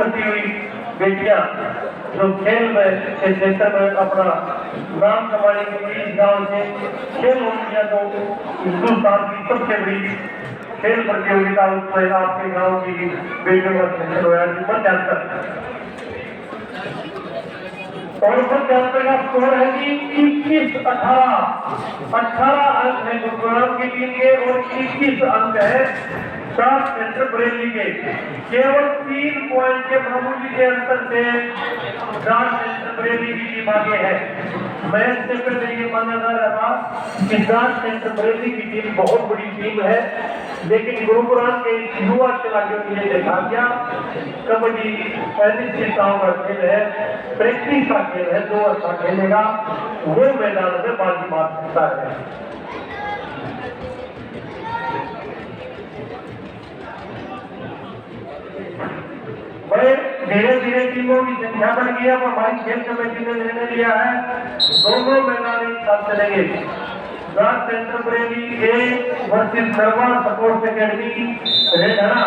बढ़ती हुई बेटियां जो खेल में के क्षेत्र में अपना नाम कमाएंगे। इस गांव से खेल ओलंपिया तो हिंदुस्तान की सबसे बड़ी खेल प्रतियोगिता उसमें आपके गांव की बेटियों का सेंटर हुआ और का स्कोर है कि 21-18 अंक है गुरुग्राम की टीम के और 21 अंक है सात सेंटर बरेली के। केवल 3 पॉइंट के मामूली के अंतर से सात सेंटर बरेली की टीम आगे है। मैच से पहले ये माना जा रहा था कि सात सेंटर बरेली की टीम बहुत बड़ी टीम है, लेकिन गुरुग्राम के युवा खिलाड़ियों ने देखा क्या कबड्डी अनिश्चितताओं का खेल है, प्रैक्टिस का खेल है, जो अच्छा खेलेगा वो मैदान में बाजी मार सकता है। बड़े धीरे धीरे टीमों की संख्या बढ़ गई। अब हमारी खेल कमेटी ने निर्णय लिया है दोनों मैदान एक साथ चलेंगे। Block centre Bareilly A versus Narwa sports academy Redha,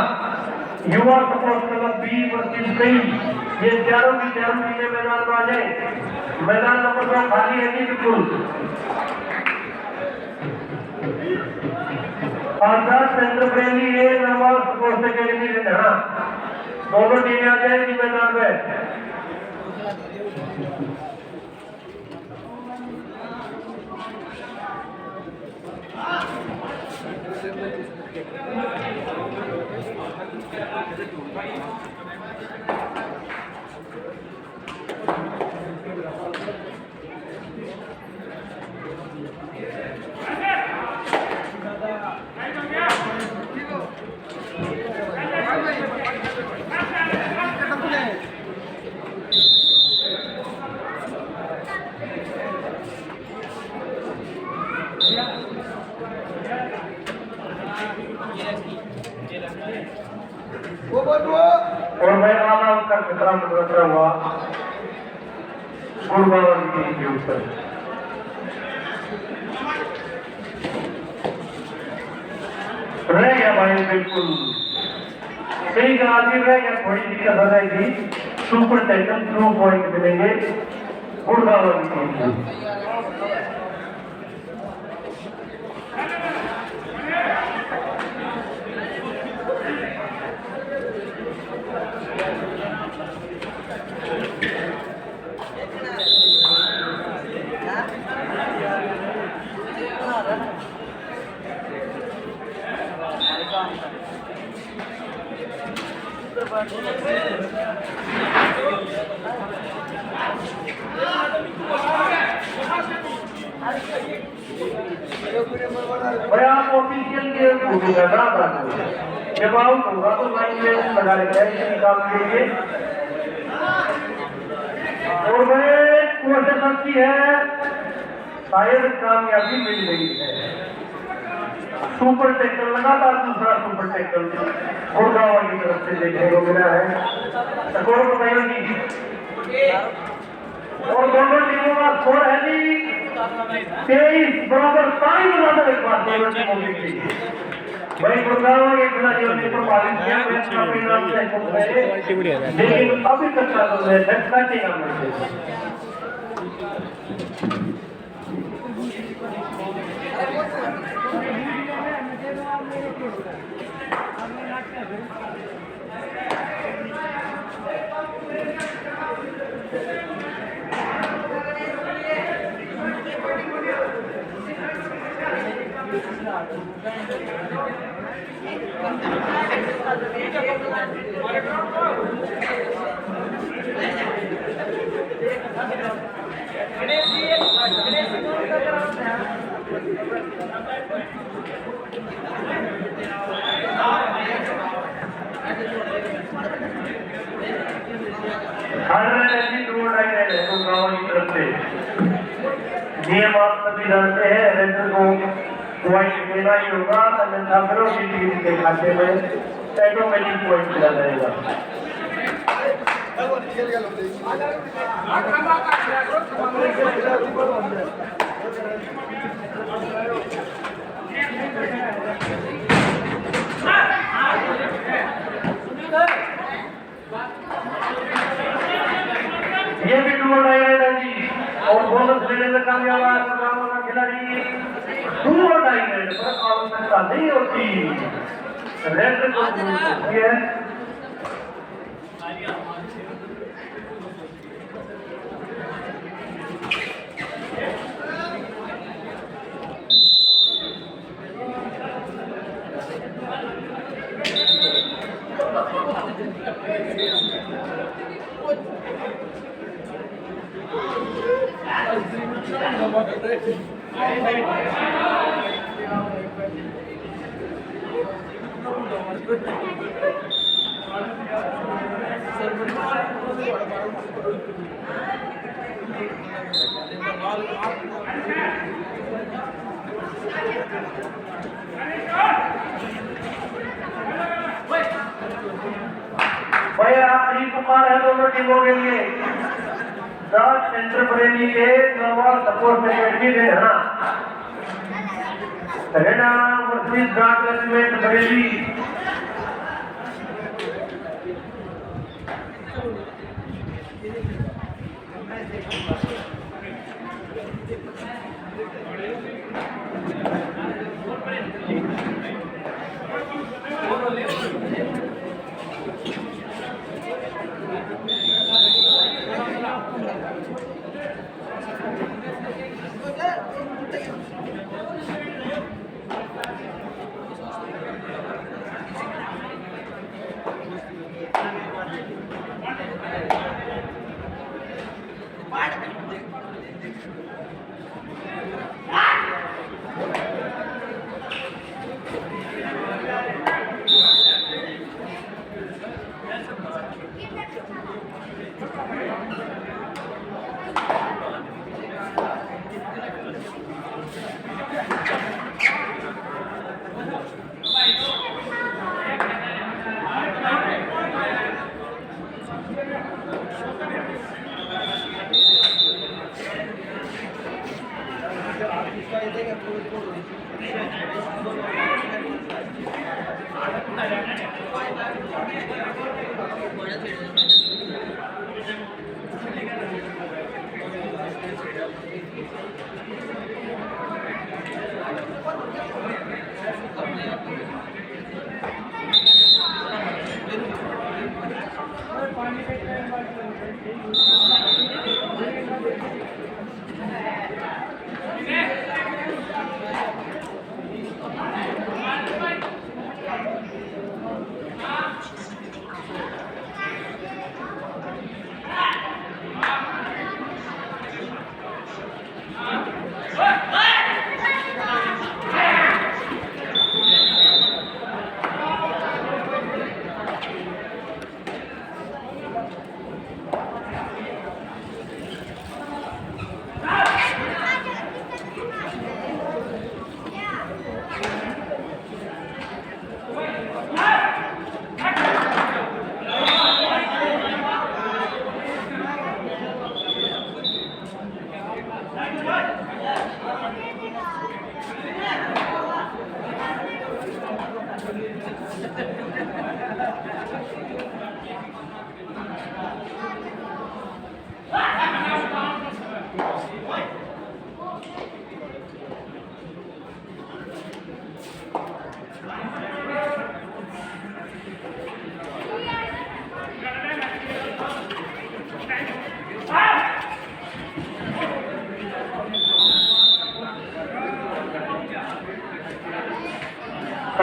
युवा स्पोर्ट्स क्लब बी वर्सेस कई, ये चारों की चारों टीमें मैदान में आ जाए। मैदान नंबर 2 खाली है जी बिल्कुल। आजाद सेंटर बरेली ए नरवा स्पोर्ट्स एकेडमी रेढ़ा, दोनों टीमें आ जाएंगी मैदान में। और मैं आना उसका खतरा मुद्रा हुआ गुरुग्राम के ऊपर। रह गया भाई बिल्कुल सही कहा, रह गया, थोड़ी दिक्कत हो जाएगी। सुपर टैकल 2 पॉइंट मिलेंगे गुरुग्राम की। भाई आप ऑफिशियल के जब आउट होगा तो लाइन में लगा लेंगे निकाल दीजिए। और भाई कोशिश अच्छी है, शायद कामयाबी मिल गई है। सुपर टैकल लगातार दूसरा सुपर टैकल गुरुग्राम की तरफ से देखने को मिला है। स्कोर बताइए और दोनों टीमों का स्कोर है जी 23 बराबर। एक बात भाई गुरुग्राम के खिलाड़ियों ने प्रभावित किया, लेकिन अभी तक नियम आप सभी जानते हैं, रेंजर को पॉइंट देना ही होगा, अन्यथा विरोधी टीम के खाते में ऑटोमेटिक पॉइंट चला जाएगा। ये भी टू और डाई है जी, और बोनस लेने में कामयाब होगा खिलाड़ी। टू और डाई पर आवश्यकता नहीं होती, रेड को होती है। भैया आखिरी पुकार है दोनों टीमों के लिए। सात सेंटर बरेली के Nawab support secretary Rena Murshid branch regiment Bareilly.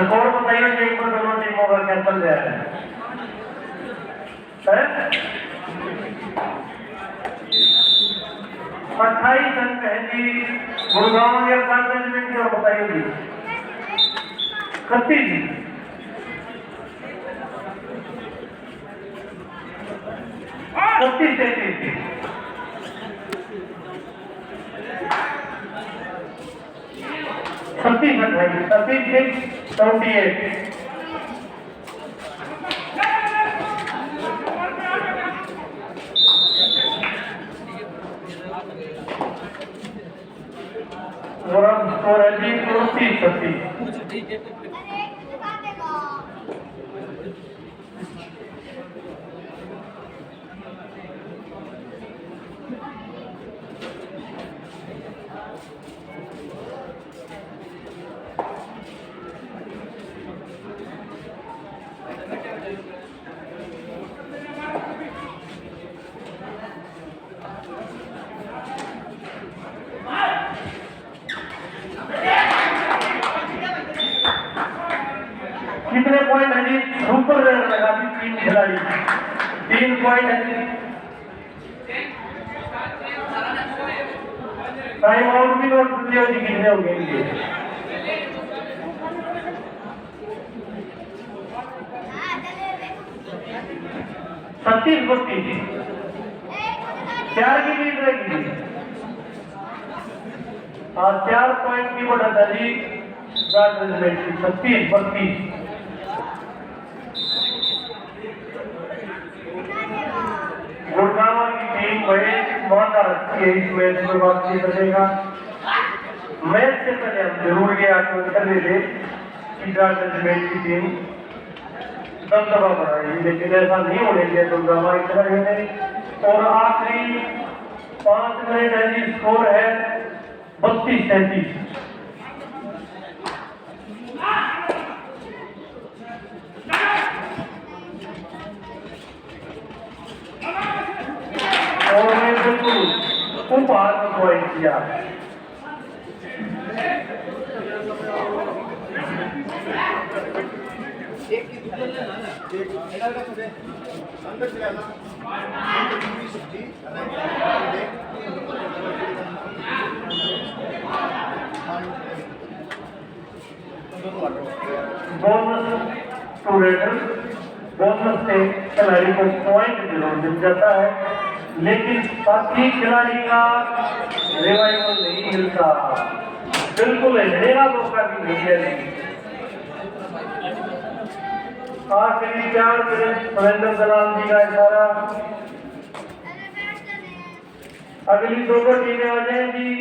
Score बताइए टीम को, दोनों टीमों का क्या चल रहा है? 28 अंक है जी गुड़गांव या रेजिमेंट की। और बताइए जी 31 जी 33 36 अंक है जी 36 78। और अब स्कोर है जी 34-36। 3 पॉइंट है जी। टाइम आउट भी नोट कर लिया जी, कितने हो गए ये? 36-32 4 की लीड रहेगी। हाँ, 4 पॉइंट की बढ़त है जी राजस्थान की। 36-32 गुड़गांव की टीम बड़े मौका रखती है इस मैच में वापसी करेगा। मैच से पहले हम जरूर ये आकलन कर रहे थे कि राजस्थान की टीम दबदबा बढ़ाएगी, लेकिन ऐसा नहीं होने दिया गुड़गांव इस तरह नहीं। और आखिरी 5 मिनट है जी, स्कोर है 32-33। और मैं बिल्कुल उपहार में पॉइंट किया। बोनस टू रेडर, बोनस से खिलाड़ी को पॉइंट जरूर मिल जाता है, लेकिन साथी खिलाड़ी का रिवाइवल नहीं मिलता। बिल्कुल मेरा मौका भी नहीं है। आखिरी 4 मिनट सुरेंद्र दलाल जी का इशारा। अगली दोनों टीमें आ जाएंगी।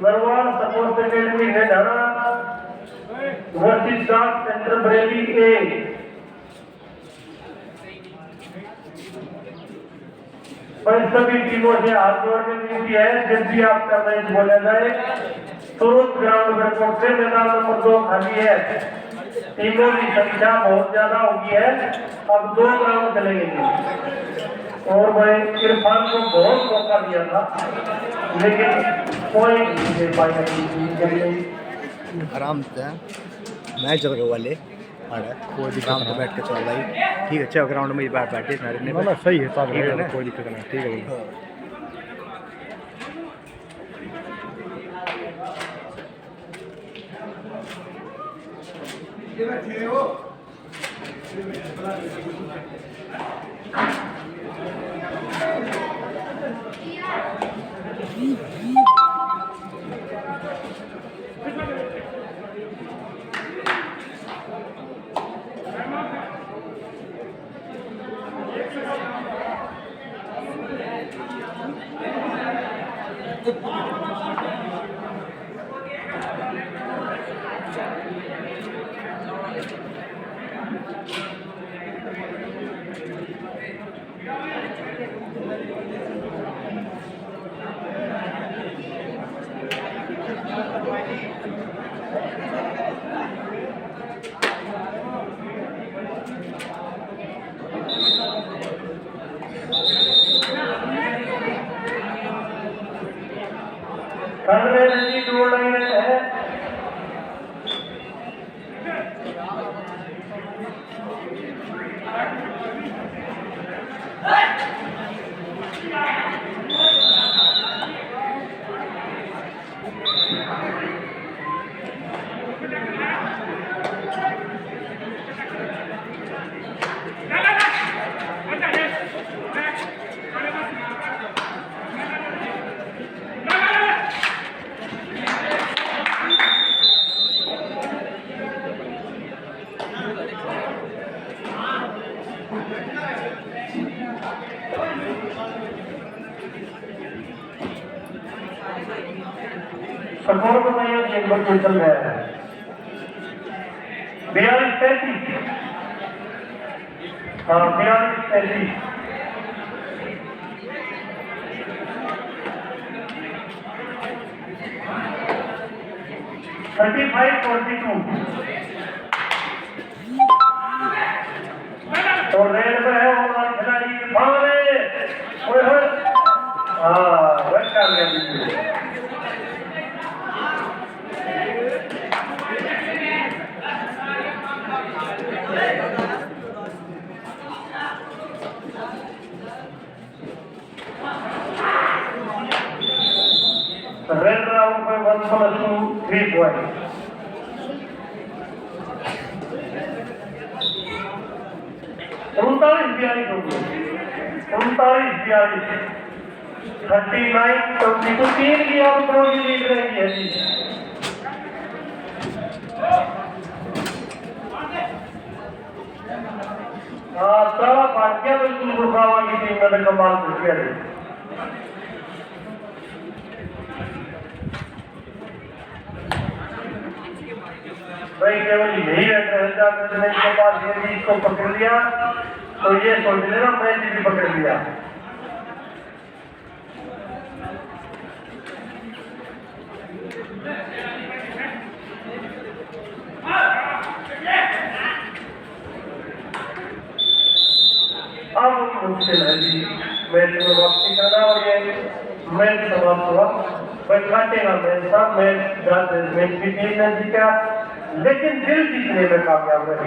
नरवाड़ स्पोर्ट्स अकेडमी है ढाना वर्सेस डाक सेंटर बरेली ए। पर सभी टीमों से हाथ जोड़ने की विनती है, जब भी आपका मैच बोला जाए तुरंत ग्राउंड में पहुंचे। मैदान नंबर 2 खाली है, टीमों की संख्या बहुत ज्यादा होगी है। अब 2 ग्राउंड चलेंगे और मैं इरफान को बहुत मौका दिया था, लेकिन पॉइंट नहीं दे पाया। आराम से मैच चल रहे वाले कोई दिक्कत नहीं, बैठ के चल रही ठीक है। अच्छा ग्राउंड में बैठे ना सही है, कोई दिक्कत नहीं, ठीक है। जोड़ रहे हैं। स्कोर बताइए, एक बार चल रहा है 42-33। हाँ 42-33। और रेड पे है वो खिलाड़ी भागे। हाँ रन कर लिया। 1+2 3 points. उनतालीस 42 हो गए, 39-42, 39-22, 3 की और प्रो की लीड रहेगी है जी। सारा भाग्य बिल्कुल गुफावा की टीम ने कमाल कर दिया है। भाई केवल यही रहता के पास ये भी इसको पकड़ लिया तो ये सोच लेना मैच भी पकड़ लिया। अब मुश्किल है जी मैच में वापसी करना और ये मैच समाप्त हुआ। वह काटेगा मैच था, मैच भी टीम ने जीता लेकिन दिल जीतने में कामयाब रही।